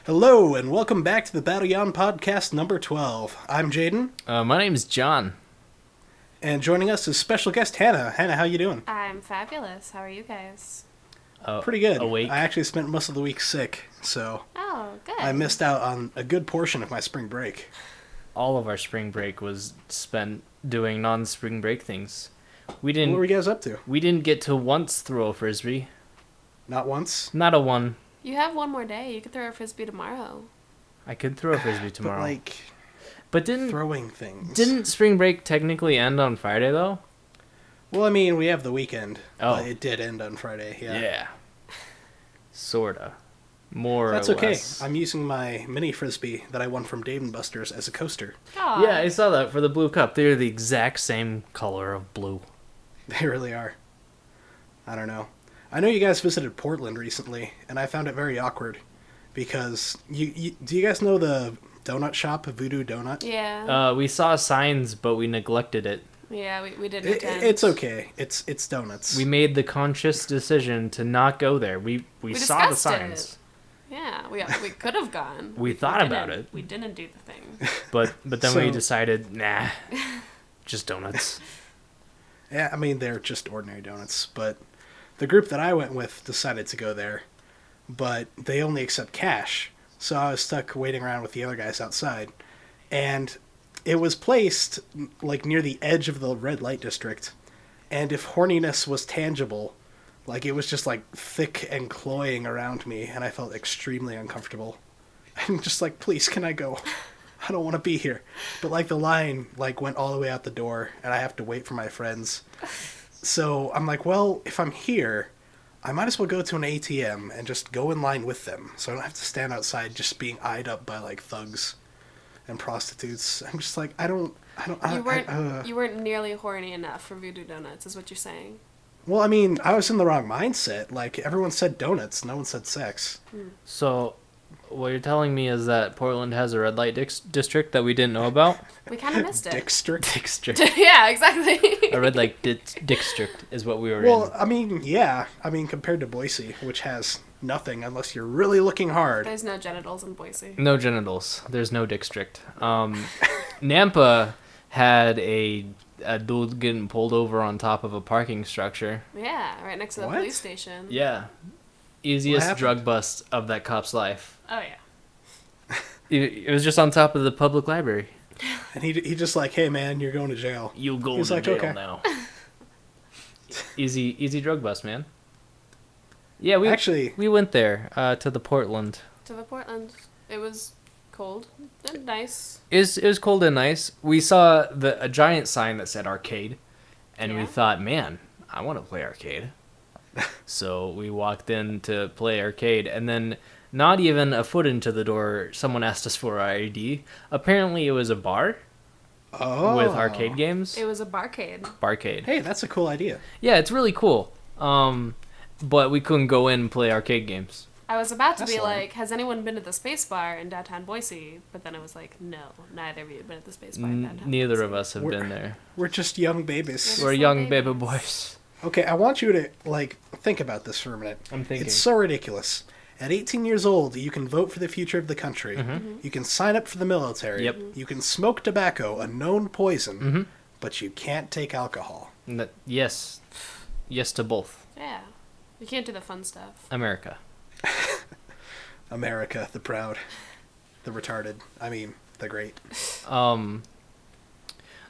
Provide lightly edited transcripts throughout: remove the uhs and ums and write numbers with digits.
Hello, and welcome back to the Yawn podcast number 12. I'm Jadon. My name's Jon. And joining us is special guest Hannah. Hannah, how you doing? I'm fabulous. How are you guys? Pretty good. Awake. I actually spent most of the week sick, so Oh, good. I missed out on a good portion of my spring break. All of our spring break was spent doing non-spring break things. What were you guys up to? We didn't get to once throw a frisbee. Not once? Not a one. You have one more day. You could throw a frisbee tomorrow. I could throw a frisbee tomorrow. But didn't throwing things. Didn't spring break technically end on Friday though? Well, I mean, we have the weekend. Oh. But it did end on Friday, yeah. Yeah. Sorta. More That's or okay. less. I'm using my mini frisbee that I won from Dave & Buster's as a coaster. Aw. Yeah, I saw that for the blue cup. They're the exact same color of blue. They really are. I don't know. I know you guys visited Portland recently, and I found it very awkward because do you guys know the donut shop, Voodoo Donuts? Yeah. We saw signs, but we neglected it. Yeah, we didn't attend. It's okay. It's donuts. We made the conscious decision to not go there. We saw the discussed signs. Yeah, we could have gone. We thought about didn't. it. We didn't do the thing. But then So- we decided, nah, just donuts. Yeah, I mean they're just ordinary donuts, but the group that I went with decided to go there, but they only accept cash. So I was stuck waiting around with the other guys outside, and it was placed like near the edge of the red light district, and if horniness was tangible, like it was just like thick and cloying around me, and I felt extremely uncomfortable. I'm just like, please, can I go? I don't want to be here. But like the line like went all the way out the door, and I have to wait for my friends. So I'm like, well, if I'm here, I might as well go to an ATM and just go in line with them, so I don't have to stand outside just being eyed up by like thugs and prostitutes. I'm just like, You weren't nearly horny enough for Voodoo Donuts, is what you're saying. Well, I mean, I was in the wrong mindset. Like, everyone said donuts, no one said sex. So, what you're telling me is that Portland has a red light district that we didn't know about? We kind of missed it. District? District. Yeah, exactly. A red light district is what we were Well, in. I mean, yeah. I mean, compared to Boise, which has nothing unless you're really looking hard. There's no genitals in Boise. No genitals. There's no district. Nampa had a dude getting pulled over on top of a parking structure. Yeah, right next to the What? police station. Yeah. What Easiest happened? drug bust of that cop's life. Oh, yeah. It was just on top of the public library. And he just like, hey, man, you're going to jail. You go He's to like, jail okay. now. Easy drug bust, man. Yeah, we went there to the Portland. To the Portland. It was cold and nice. It was cold and nice. We saw a giant sign that said arcade, and we Yeah. thought, man, I want to play arcade. So we walked in to play arcade, and then not even a foot into the door, someone asked us for our ID. Apparently, it was a bar Oh. with arcade games. It was a barcade. Barcade. Hey, that's a cool idea. Yeah, it's really cool. But we couldn't go in and play arcade games. I was about to That's be lame. like, has anyone been to the Space Bar in downtown Boise? But then I was like, no, neither of you have been at the Space Bar in downtown Neither Boise. of us have We're- been there. We're just young babies. We're We're just young little baby babies. boys. Okay, I want you to, like, think about this for a minute. I'm thinking. It's so ridiculous. At 18 years old, you can vote for the future of the country. You can sign up for the military. Yep. You can smoke tobacco, a known poison, Mhm. but you can't take alcohol. Yes. Yes to both. Yeah. You can't do the fun stuff. America. America, the proud, the retarded, I mean, the great.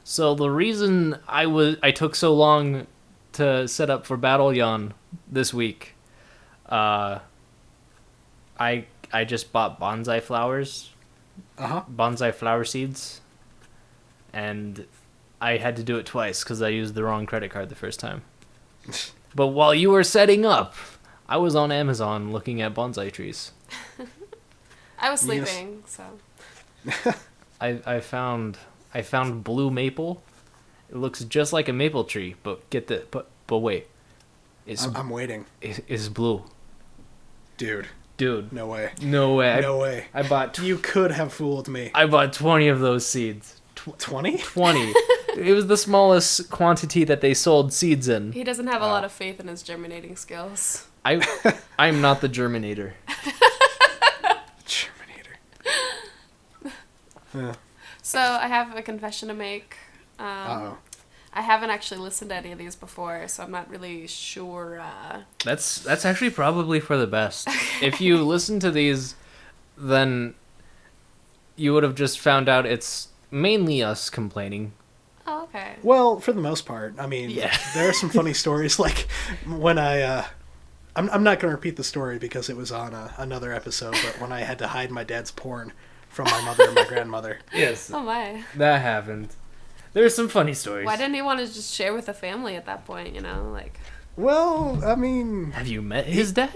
So the reason I took so long to set up for Battle Yawn this week, I just bought bonsai flowers, Uh-huh. bonsai flower seeds, and I had to do it twice because I used the wrong credit card the first time. But while you were setting up, I was on Amazon looking at bonsai trees. I was Yes. sleeping, so. I found blue maple. It looks just like a maple tree, but but wait, it's I'm waiting. it's blue, Dude, dude. no way. No way. No way. I bought You could have fooled me. I bought 20 of those seeds. 20? 20. It was the smallest quantity that they sold seeds in. He doesn't have a lot of faith in his germinating skills. I'm not the germinator. Germany. Yeah. So I have a confession to make. Uh-oh. I haven't actually listened to any of these before, so I'm not really sure. That's actually probably for the best. If you listen to these, then you would have just found out it's mainly us complaining. Oh, okay. Well, for the most part. I mean, Yeah. there are some funny stories. Like when I'm not going to repeat the story because it was on another episode, but when I had to hide my dad's porn from my mother and my grandmother. Yes. Oh my. That happened. There's some funny stories. Why didn't he want to just share with the family at that point, you know? Like, Well, I mean, Have you met his dad?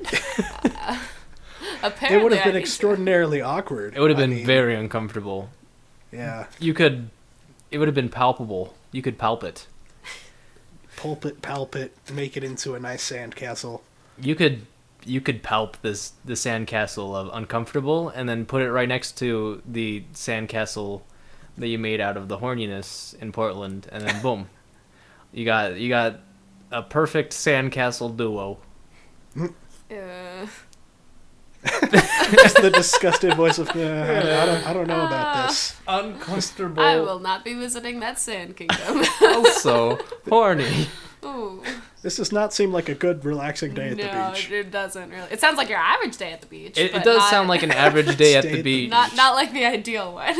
apparently it would have I been need to. extraordinarily awkward. It would have I been mean, very uncomfortable. Yeah. It would have been palpable. You could palp it. Pulpit, palpit, make it into a nice sandcastle. You could palp the sandcastle of uncomfortable, and then put it right next to the sandcastle that you made out of the horniness in Portland, and then boom, you got a perfect sandcastle duo. Just the disgusted voice of, I don't know about this. Uncomfortable. I will not be visiting that sand kingdom. Also horny. Ooh. This does not seem like a good, relaxing day at the No, beach. it doesn't really. It sounds like your average day at the beach. It but does not- sound like an average day at Stay the at the beach. not like the ideal one.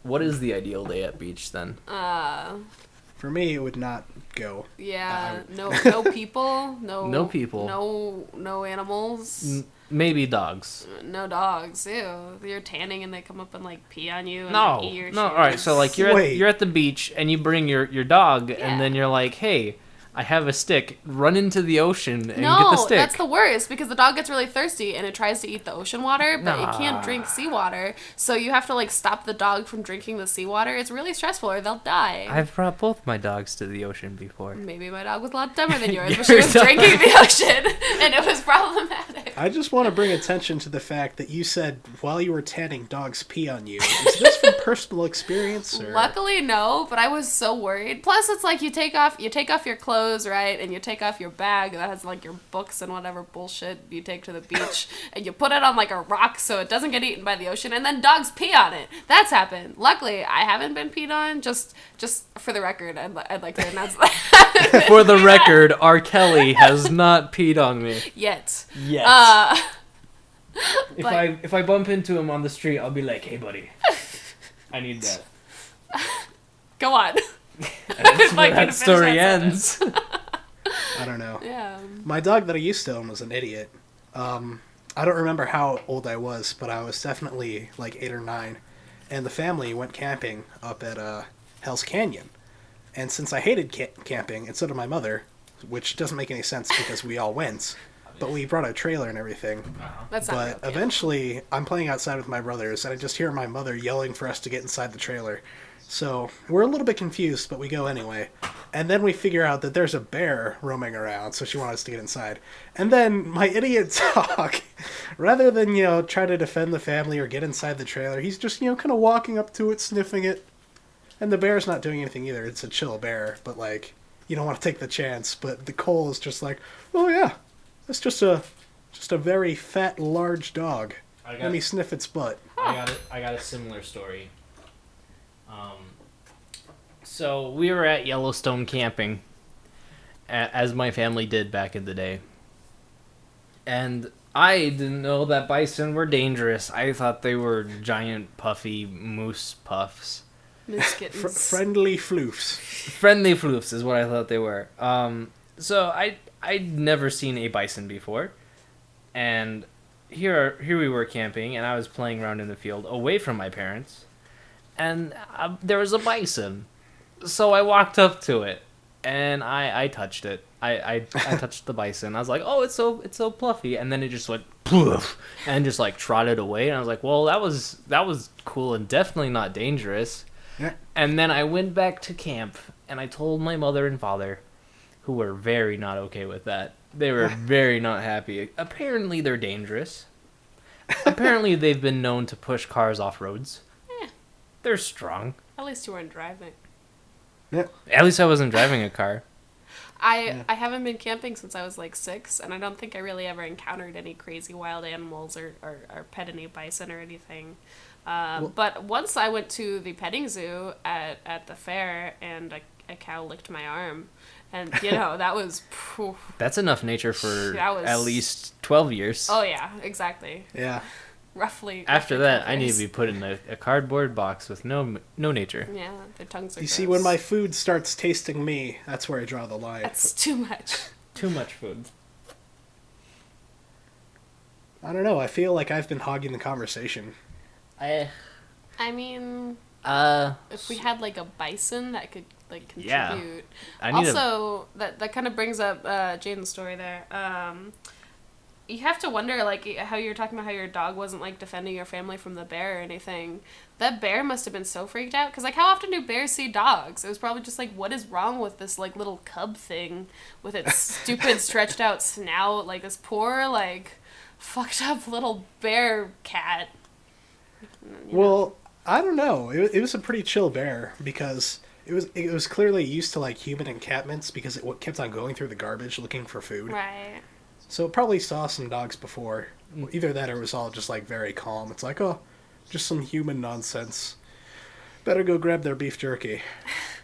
What is the ideal day at beach then? For me, it would not go. Yeah, no people, No people. no animals, Maybe dogs. no dogs. Ew, you're tanning and they come up and like pee on you and No, like, eat your no. All right, so like Wait. you're at the beach and you bring your dog, Yeah. and then you're like, hey, I have a stick. Run into the ocean and no, get the stick. that's the worst because the dog gets really thirsty and it tries to eat the ocean water, but it Nah. can't drink seawater. So you have to like stop the dog from drinking the seawater. It's really stressful, or they'll die. I've brought both my dogs to the ocean before. Maybe my dog was a lot dumber than yours, Your but she was dog- drinking the ocean and it was problematic. I just want to bring attention to the fact that you said while you were tanning, dogs pee on you. Is this from personal experience? Or? Luckily, no, but I was so worried. Plus, it's like you take off your clothes, right, and you take off your bag that has like your books and whatever bullshit you take to the beach, and you put it on like a rock so it doesn't get eaten by the ocean, and then dogs pee on it. That's happened. Luckily, I haven't been peed on. Just for the record, I'd like to announce that. For the record, R. Kelly has not peed on me Yet. yet. But- If I bump into him on the street, I'll be like, hey, buddy, I need that. Go on. That's Like, where you that finish story that ends. I don't know. Yeah. My dog that I used to own was an idiot. I don't remember how old I was, but I was definitely like 8 or 9. And the family went camping up at Hell's Canyon. And since I hated camping, and so did my mother, which doesn't make any sense because we all went, but we brought a trailer and everything. That's not But real cute. eventually, I'm playing outside with my brothers, and I just hear my mother yelling for us to get inside the trailer. So we're a little bit confused, but we go anyway. And then we figure out that there's a bear roaming around, so she wanted us to get inside. And then my idiot dog, rather than, try to defend the family or get inside the trailer, he's just, kind of walking up to it, sniffing it. And the bear's not doing anything either. It's a chill bear, but, like, you don't want to take the chance. But the Cole is just like, oh, yeah, that's just a very fat, large dog. Let me sniff its butt. I got a similar story. So we were at Yellowstone camping, as my family did back in the day. And I didn't know that bison were dangerous. I thought they were giant, puffy moose puffs. Moose kittens. Friendly floofs. Friendly floofs is what I thought they were. So I'd never seen a bison before. And here we were camping, and I was playing around in the field away from my parents. And there was a bison. So I walked up to it, and I touched it. I touched the bison. I was like, oh, it's so fluffy. And then it just went poof, and just like trotted away. And I was like, well, that was cool and definitely not dangerous. Yeah. And then I went back to camp, and I told my mother and father, who were very not okay with that. They were very not happy. Apparently they're dangerous. Apparently they've been known to push cars off roads. They're strong. At least you weren't driving. Yeah. At least I wasn't driving a car. I haven't been camping since I was like 6, and I don't think I really ever encountered any crazy wild animals or pet any bison or anything. But once I went to the petting zoo at the fair, and a cow licked my arm, and that was. Phew, That's enough nature for That was- at least 12 years. oh yeah, exactly. Yeah. Roughly. After that, I need to covers. be put in a cardboard box with no nature. Yeah, their tongues are. You see, gross. when my food starts tasting me, that's where I draw the line. That's too much. Too much food. I don't know. I feel like I've been hogging the conversation. I mean, if we had like a bison that could like contribute. Yeah. I need Also, that kind of brings up Jaden's story there. You have to wonder, like, how you were talking about how your dog wasn't, like, defending your family from the bear or anything. That bear must have been so freaked out. Because, like, how often do bears see dogs? It was probably just, like, what is wrong with this, like, little cub thing with its stupid stretched out snout? Like, this poor, like, fucked up little bear cat. Well, I don't know. It was a pretty chill bear because it was clearly used to, like, human encampments because it kept on going through the garbage looking for food. Right. So it probably saw some dogs before. Either that or it was all just, like, very calm. It's like, oh, just some human nonsense. Better go grab their beef jerky.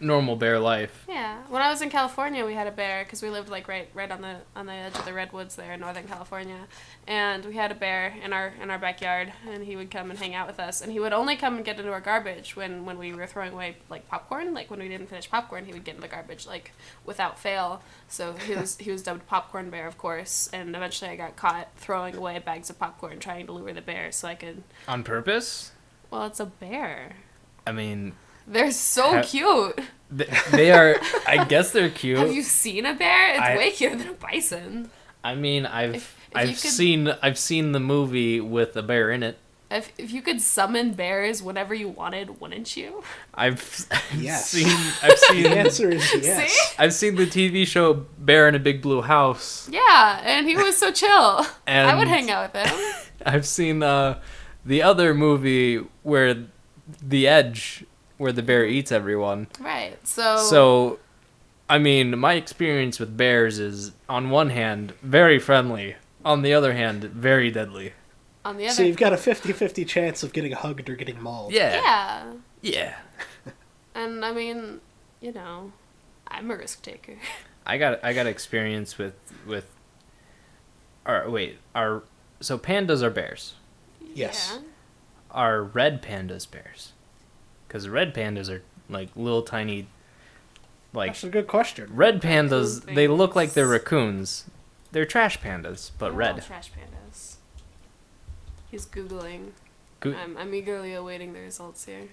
normal bear life. Yeah. When I was in California, we had a bear because we lived like right on the edge of the redwoods there in Northern California, and we had a bear in our backyard, and he would come and hang out with us, and he would only come and get into our garbage when we were throwing away like popcorn. Like when we didn't finish popcorn, he would get in the garbage like without fail. So he was dubbed Popcorn Bear, of course, and eventually I got caught throwing away bags of popcorn trying to lure the bear so I could. On purpose? Well, it's a bear. I mean, They're so cute. they are. I guess they're cute. Have you seen a bear? It's I- way cuter than a bison. I mean, I've If you could- seen the movie with a bear in it. If you could summon bears whenever you wanted, wouldn't you? Yes. I've The seen answer is yes. See? I've seen the TV show Bear in a Big Blue House. Yeah, and he was so chill. I would And- hang out with him. I've seen the other movie where The Edge, where the bear eats everyone. Right. So So, I mean, my experience with bears is, on one hand, very friendly. On the other hand, very deadly. on the other So you've got a 50-50 chance of getting hugged or getting mauled. yeah. Yeah. And I mean, I'm a risk taker. I got experience with so pandas are bears. Yes. Yeah. Are red pandas bears? Because red pandas are like little tiny, like That's a good question. red pandas. Raccoon They look like they're things. raccoons. They're trash pandas, but They're all red. trash pandas. He's Googling. Go- I'm eagerly awaiting the results here.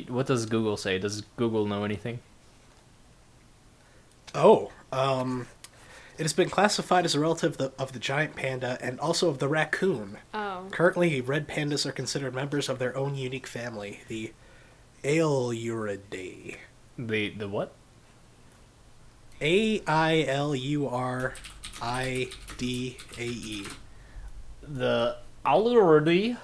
What does Google say? Does Google know anything? Oh, it has been classified as a relative of the giant panda and also of the raccoon. Oh. Currently, red pandas are considered members of their own unique family, the Ailuridae. The what? Ailuridae. The Aluridae.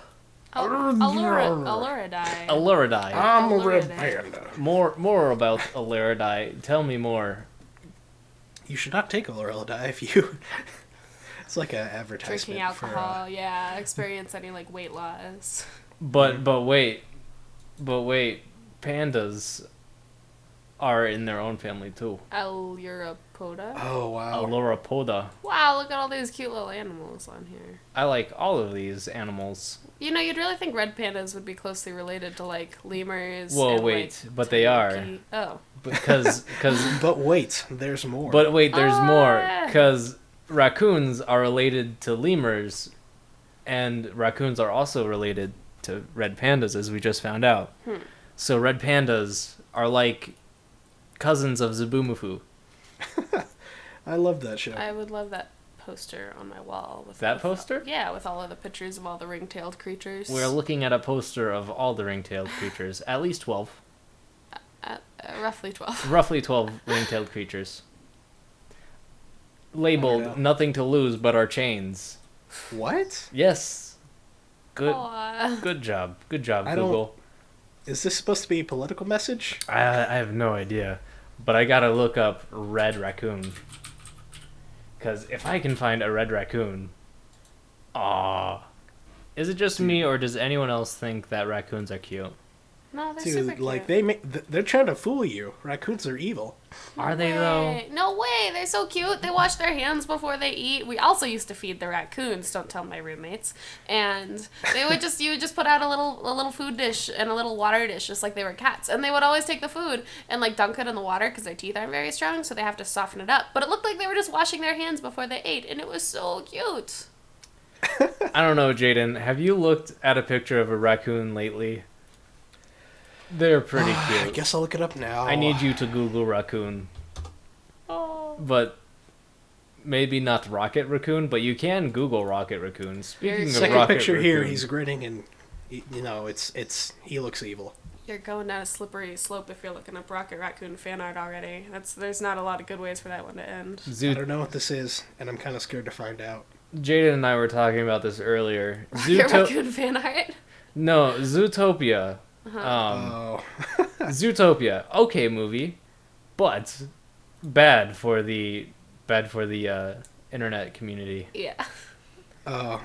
Aluridae. Aluridae. I'm a red Ailuridae. panda. More about Aluridae. Tell me more. You should not take Aluridae if you... It's like an advertisement Drinking alcohol, yeah. Experience any like weight loss. But wait, pandas are in their own family too. Aluropoda. Oh, wow. Aluripoda. Wow, look at all these cute little animals on here. I like all of these animals. You'd really think red pandas would be closely related to like lemurs. Whoa, and, wait, like, but they are. tanuki. Oh. Because But wait, there's more. but wait, there's more. Ah. Because raccoons are related to lemurs, and raccoons are also related to red pandas, as we just found out. So red pandas are like cousins of Zaboomafoo. I love that show. I would love that poster on my wall. With That with poster? Yeah, with all of the pictures of all the ring-tailed creatures. We're looking at a poster of all the ring-tailed creatures, at least 12. Roughly 12. Roughly 12 ring-tailed creatures. I Labeled know. nothing to lose but our chains. What? Yes. Good Aw. good job. Good job, I don't- Google. Is this supposed to be a political message? I have no idea. But I gotta look up red raccoon. Because if I can find a red raccoon... Is it just me, or does anyone else think that raccoons are cute? No, they're super Dude, cute. like they're trying to fool you. Raccoons are evil. Are they, though? No way. They're so cute. They wash their hands before they eat. We also used to feed the raccoons. Don't tell my roommates. And they would you would just put out a little food dish and a little water dish, just like they were cats. And they would always take the food and like dunk it in the water because their teeth aren't very strong, so they have to soften it up. But it looked like they were just washing their hands before they ate, and it was so cute. I don't know, Jadon. Have you looked at a picture of a raccoon lately? They're pretty cute. I guess I'll look it up now. I need you to Google raccoon. Oh. But maybe not rocket raccoon, but you can Google rocket raccoon. Speaking of Second rocket picture raccoon, here, he's grinning and he looks evil. You're going down a slippery slope if you're looking up Rocket Raccoon fan art already. There's not a lot of good ways for that one to end. I don't know what this is, and I'm kind of scared to find out. Jadon and I were talking about this earlier. Rocket Raccoon fan art? No, Zootopia. Zootopia, okay movie, but bad for the internet community. Yeah.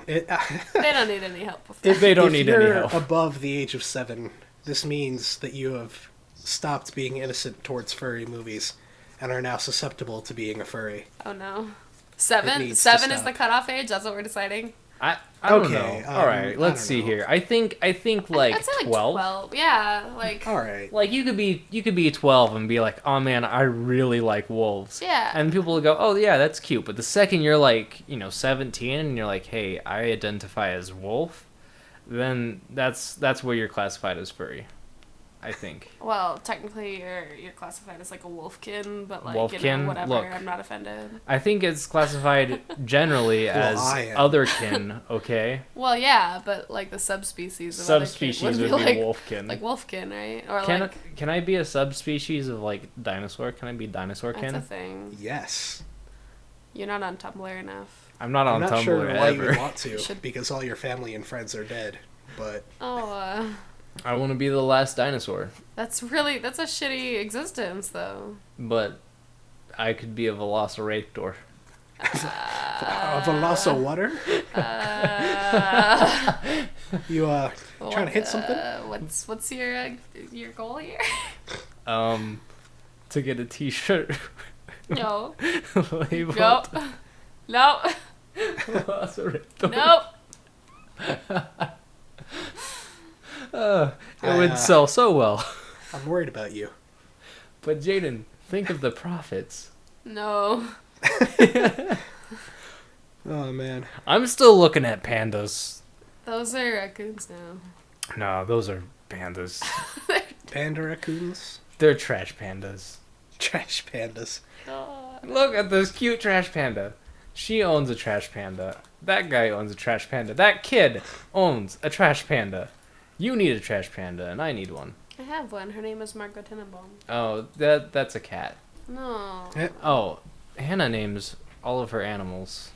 They They don't need any help with that. If they don't if need any you're help. above the age of 7, this means that you have stopped being innocent towards furry movies and are now susceptible to being a furry. Oh no. It 7? needs to 7 is stop. the cutoff age? That's what we're deciding? I don't Okay, know. All right, I let's don't see know. here. I think like I'd say 12. 12. Yeah, like... Alright. Like you could be 12 and be like, "Oh man, I really like wolves." Yeah. And people will go, "Oh yeah, that's cute." But the second you're like, 17 and you're like, "Hey, I identify as wolf," then that's where you're classified as furry. I think. Well, technically you're classified as like a wolfkin, but like, Wolfkin? whatever, Look. I'm not offended. I think it's classified generally as I am. otherkin, okay? Well, yeah, but like the subspecies of other Subspecies kin would be like, wolfkin. like wolfkin, right? Or Can I be a subspecies of like dinosaur? Can I be dinosaurkin? that's a thing. Yes. You're not on Tumblr enough. I'm not on I'm not Tumblr sure why you ever. would want to, Should- because all your family and friends are dead. But Oh, I want to be the last dinosaur, that's a shitty existence, though. but I could be a velociraptor. a Velociwater? You trying to hit something? What's your goal here? To get a T-shirt No. labeled Nope. Nope. Velociraptor. Nope. It would sell so well. I'm worried about you. But Jadon, think of the profits. No. Oh man. I'm still looking at pandas. Those are raccoons now. No, those are pandas. Panda raccoons? They're trash pandas. Trash pandas. God. Look at this cute trash panda. She owns a trash panda. That guy owns a trash panda. That kid owns a trash panda. You need a trash panda, and I need one. I have one. Her name is Margot Tenenbaum. Oh, that's a cat. No. Oh, Hannah names all of her animals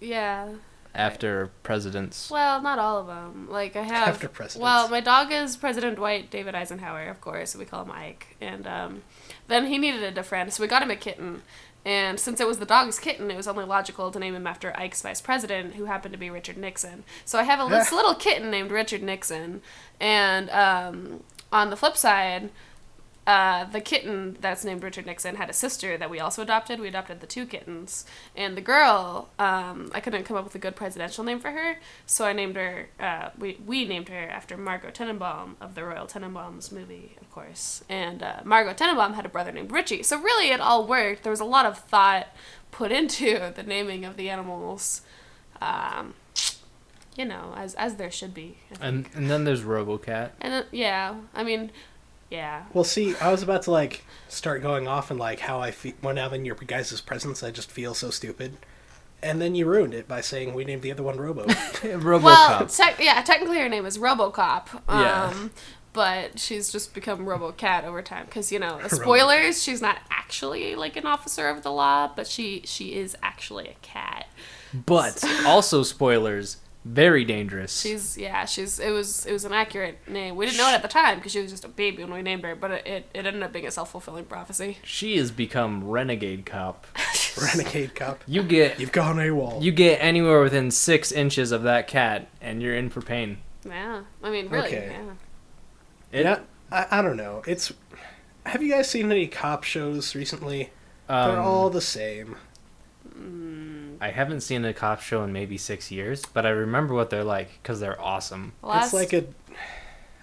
Yeah. after presidents. Well, not all of them. Like, I have... After presidents. Well, my dog is President Dwight David Eisenhower, of course. We call him Ike. And then he needed a friend, so we got him a kitten. And since it was the dog's kitten, it was only logical to name him after Ike's vice president, who happened to be Richard Nixon. So I have this little kitten named Richard Nixon. And on the flip side, the kitten that's named Richard Nixon had a sister that we also adopted. We adopted the 2 kittens. And the girl, I couldn't come up with a good presidential name for her, so I named her, we named her after Margot Tenenbaum of the Royal Tenenbaums movie, of course. And Margot Tenenbaum had a brother named Richie. So really it all worked. There was a lot of thought put into the naming of the animals, as there should be. And then there's RoboCat. And then, yeah, I mean... Yeah. Well, see, I was about to start going off and how I feel when I'm in your guys' presence. I just feel so stupid, and then you ruined it by saying we named the other one Robo. RoboCop. Well, technically her name is RoboCop. Yeah. But she's just become RoboCat over time because spoilers. She's not actually an officer of the law, but she is actually a cat. But also spoilers. Very dangerous. It was an accurate name. We didn't know it at the time because she was just a baby when we named her, but it ended up being a self-fulfilling prophecy. She has become renegade cop. Renegade cop. You've gone AWOL. You get anywhere within 6 inches of that cat, and you're in for pain. Yeah, I mean, really. Okay. Yeah. I don't know. Have you guys seen any cop shows recently? They're all the same. I haven't seen a cop show in maybe 6 years, but I remember what they're like because they're awesome. It's like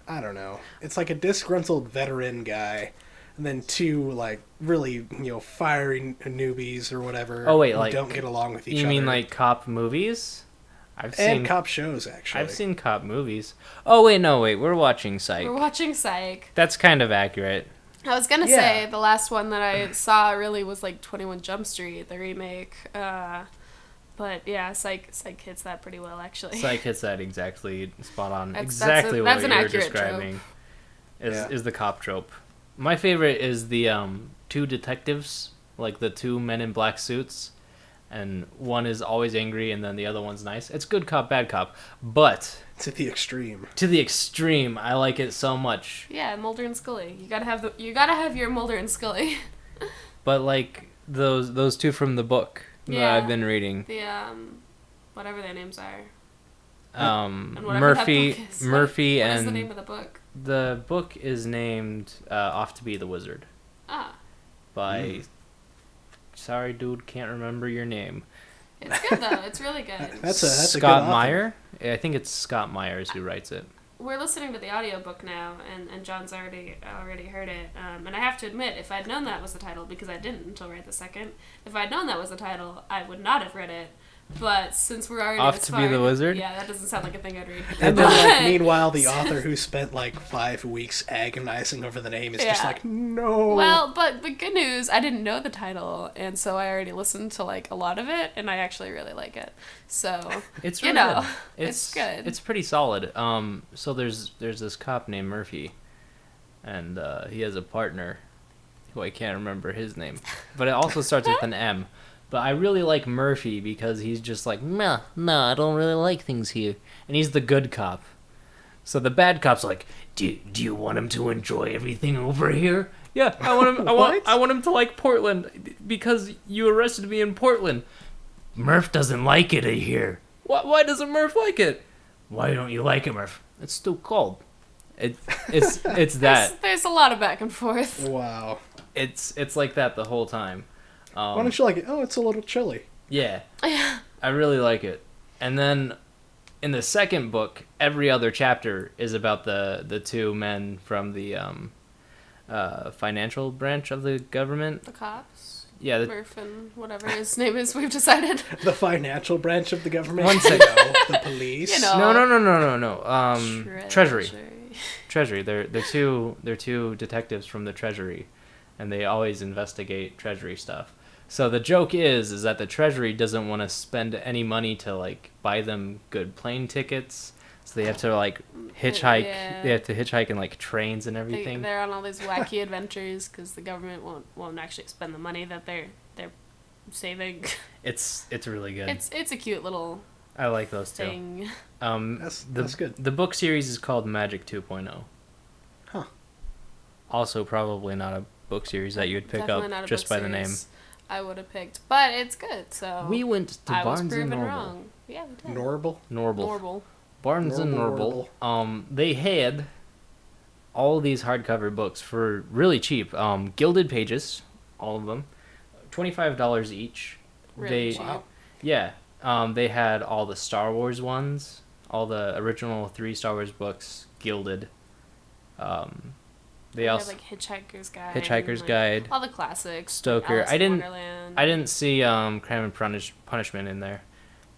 I don't know. It's like a disgruntled veteran guy, and then 2 like really fiery newbies or whatever. Oh wait, who don't get along with each other. You mean like cop movies? I've seen cop shows actually. I've seen cop movies. Oh wait, we're watching Psych. We're watching Psych. That's kind of accurate. I was gonna say the last one that I saw really was like 21 Jump Street, the remake. But yeah, Psych hits that pretty well actually. Psych hits that exactly spot on. That's exactly what you were trope. describing. Is the cop trope. My favorite is the 2 detectives, like the 2 men in black suits, and one is always angry and then the other one's nice. It's good cop, bad cop, but to the extreme. To the extreme, I like it so much. Yeah, Mulder and Scully. You gotta have your Mulder and Scully. But like those 2 from the book that I've been reading. The whatever their names are. Murphy What and is the name of the book? The book is named Off to Be the Wizard. By sorry dude, can't remember your name. It's good though. It's really good. That's Scott Meyer. I think it's Scott Myers who writes it. We're listening to the audiobook now, and John's already heard it. And I have to admit, if I'd known that was the title, because I didn't until right this second, if I'd known that was the title, I would not have read it. But since we're already Off to Be the Wizard? Yeah, that doesn't sound like a thing I'd read. And then, meanwhile, the author who spent 5 weeks agonizing over the name is just like, no. Well, but the good news, I didn't know the title, and so I already listened to a lot of it, and I actually really like it. So it's really good. It's good. It's pretty solid. So there's this cop named Murphy, and he has a partner who I can't remember his name, but it also starts with an M. But I really like Murphy because he's just like, no, I don't really like things here. And he's the good cop. So the bad cop's like, do you want him to enjoy everything over here? Yeah, I want him. I want him to like Portland because you arrested me in Portland. Murph doesn't like it here. Why doesn't Murph like it? Why don't you like it, Murph? It's still cold. It's that. There's a lot of back and forth. Wow. It's like that the whole time. Why don't you like it? Oh, it's a little chilly. Yeah. I really like it. And then in the second book, every other chapter is about the 2 men from the financial branch of the government. The cops? Yeah. Murph and whatever his name is, we've decided. The financial branch of the government? One second. The police? No. Treasury. They're two detectives from the Treasury, and they always investigate Treasury stuff. So the joke is that the Treasury doesn't want to spend any money to buy them good plane tickets, so they have to hitchhike. Yeah. They have to hitchhike in trains and everything. They're on all these wacky adventures because the government won't actually spend the money that they're saving. It's really good. It's a cute little. I like those thing. Two. That's good. The book series is called Magic 2.0. Huh. Also, probably not a book series that you would pick up just by the name. I would have picked, but it's good. So we went to Barnes and Noble. Wrong. Yeah, we did. Norble. Barnes and Noble. They had all these hardcover books for really cheap. Gilded pages, all of them, $25 each. Really cheap. Wow. Yeah. They had all the Star Wars ones, all the original 3 Star Wars books, gilded. They also had Hitchhiker's Guide, all the classics. Stoker. Alice in Wonderland. I didn't see Crime and Punishment in there.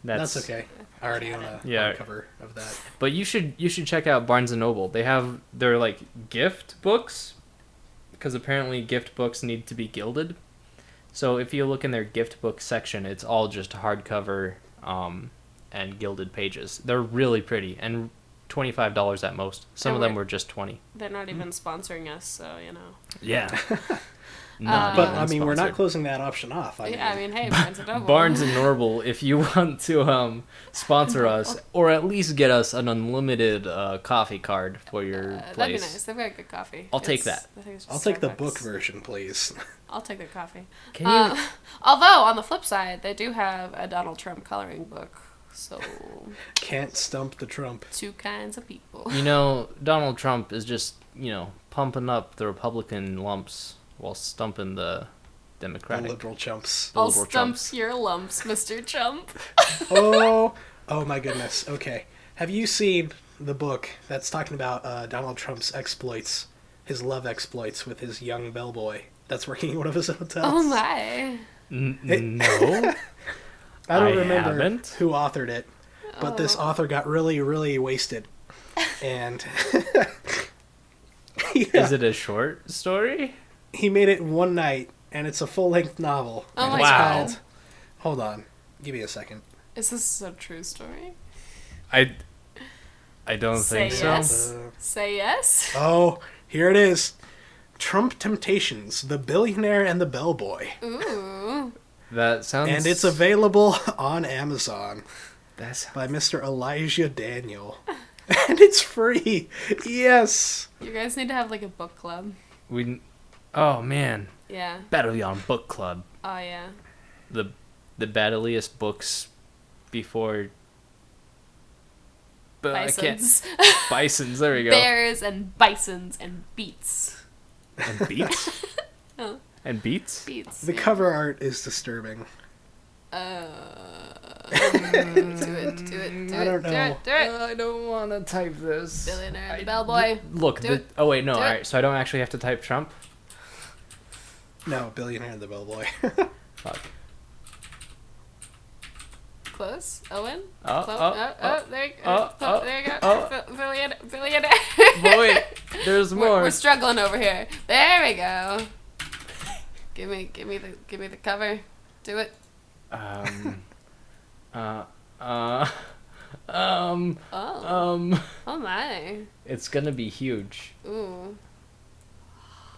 That's okay. I already own a cover of that. But you should check out Barnes and Noble. They have their gift books, because apparently gift books need to be gilded. So if you look in their gift book section, it's all just hardcover and gilded pages. They're really pretty and $25 at most. Some of them were just $20. They're not even sponsoring us, so you know. Yeah. Not But even I mean, we're not sponsored. closing that option off. Yeah, I mean, hey, Barnes and Noble. Barnes and Noble, if you want to sponsor us, or at least get us an unlimited coffee card for your place. That'd be nice. They've got good coffee. I'll take that. I think it's just I'll take the Starbucks. book version, please. I'll take the coffee. Can you? Although, on the flip side, they do have a Donald Trump coloring book. So, Can't stump the Trump. two kinds of people. You know, Donald Trump is just, pumping up the Republican lumps while stumping the The Democratic. liberal chumps. The I'll liberal stump chumps. your lumps, Mr. Trump. Oh my goodness. Okay. Have you seen the book that's talking about Donald Trump's exploits, his love exploits with his young bellboy that's working in one of his hotels? Oh my. No. I don't I remember haven't. who authored it, but this author got really, really wasted. And Is it a short story? he made it in one night, and it's a full-length novel. Oh and my it's Wow. called- Hold on. Give me a second. Is this a true story? I don't Say think yes. so. Say yes. Oh, here it is. Trump Temptations, The Billionaire and the Bellboy. Ooh. That sounds. And it's available on Amazon That's by Mr. Elijah Daniel. And it's free. Yes. You guys need to have like a book club. we. Oh man, Yeah. Battle Yawn Book Club. Oh yeah. The battleliest books before. But I can't. Bisons. Bisons. There we go. Bears and bisons and beets. And beats. Oh. And beats. Beets. The cover art is disturbing. Do it. I don't know. Do it. I don't want to type this. Billionaire and the Bellboy. Look. Do it. Oh wait, no. Do All it. right. So I don't actually have to type Trump. No, Billionaire and the Bellboy. Fuck. Close. Owen. Oh, There you go. oh, There you go. oh. Billionaire. But wait, there's more. We're struggling over here. There we go. Give me the cover. Do it. Oh. Oh my. It's gonna be huge. Ooh.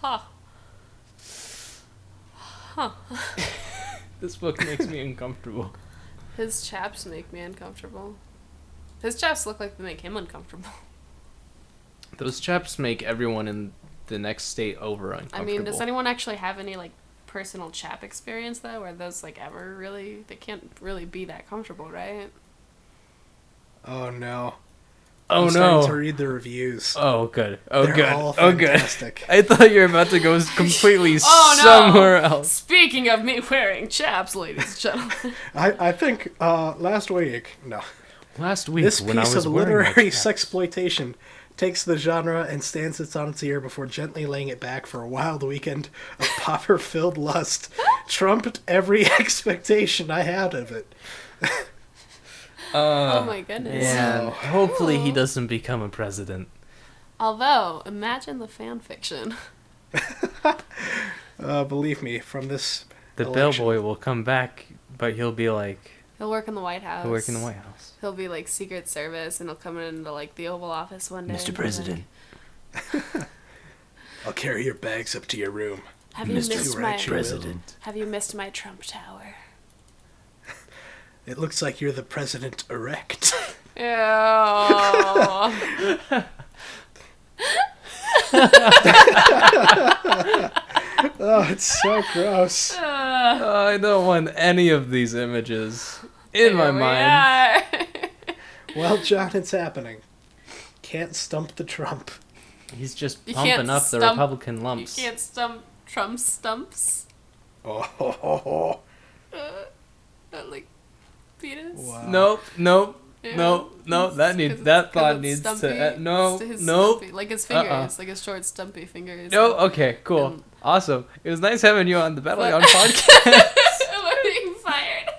Huh. This book makes me uncomfortable. His chaps make me uncomfortable. His chaps look like they make him uncomfortable. Those chaps make everyone in the next state over uncomfortable. I mean, does anyone actually have any like personal chap experience though, where those like ever really they can't really be that comfortable, right? Oh no. Oh I'm starting no. to read the reviews. Oh good. Oh They're good. all Oh good. fantastic. I thought you were about to go completely Oh, no. somewhere else. Speaking of me wearing chaps, ladies and gentlemen. I think last week, no. Last week This when I piece was of wearing my literary chaps. sexploitation takes the genre and stands it on its ear before gently laying it back for a wild weekend of popper-filled lust, trumped every expectation I had of it. Oh my goodness. Yeah. Wow. Hopefully he Ooh. doesn't become a president. Although, imagine the fan fiction. Believe me, from this The election, bellboy will come back, but he'll be like, He'll work in the White House. he'll work in the White House. He'll be like Secret Service, and he'll come into like the Oval Office one day. and Mr. be like, President. I'll carry your bags up to your room. Have you Mr. missed my Right, you will. President. Have you missed my Trump Tower? It looks like you're the president erect. Ew. Oh, it's so gross. I don't want any of these images in my Here we mind. are. Well, John, it's happening. Can't stump the Trump. He's just You pumping can't up the stump- Republican You lumps. can't stump Trump stumps. Oh, Like penis. wow. Nope. Yeah. No. That needs. 'Cause That it's thought needs stumpy. to. No. It's his No. stumpy- like his fingers, Uh-uh. like his short, stumpy fingers. No. Okay. Cool. And- Awesome. It was nice having you on the Battle What? Yawn podcast. We're being fired.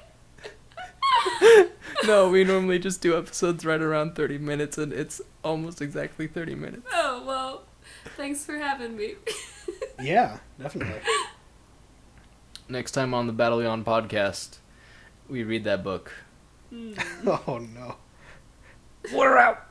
No, we normally just do episodes right around 30 minutes, and it's almost exactly 30 minutes. Oh well, thanks for having me. Yeah, definitely. Next time on the Battle Yawn podcast, we read that book. Oh, no. We're out.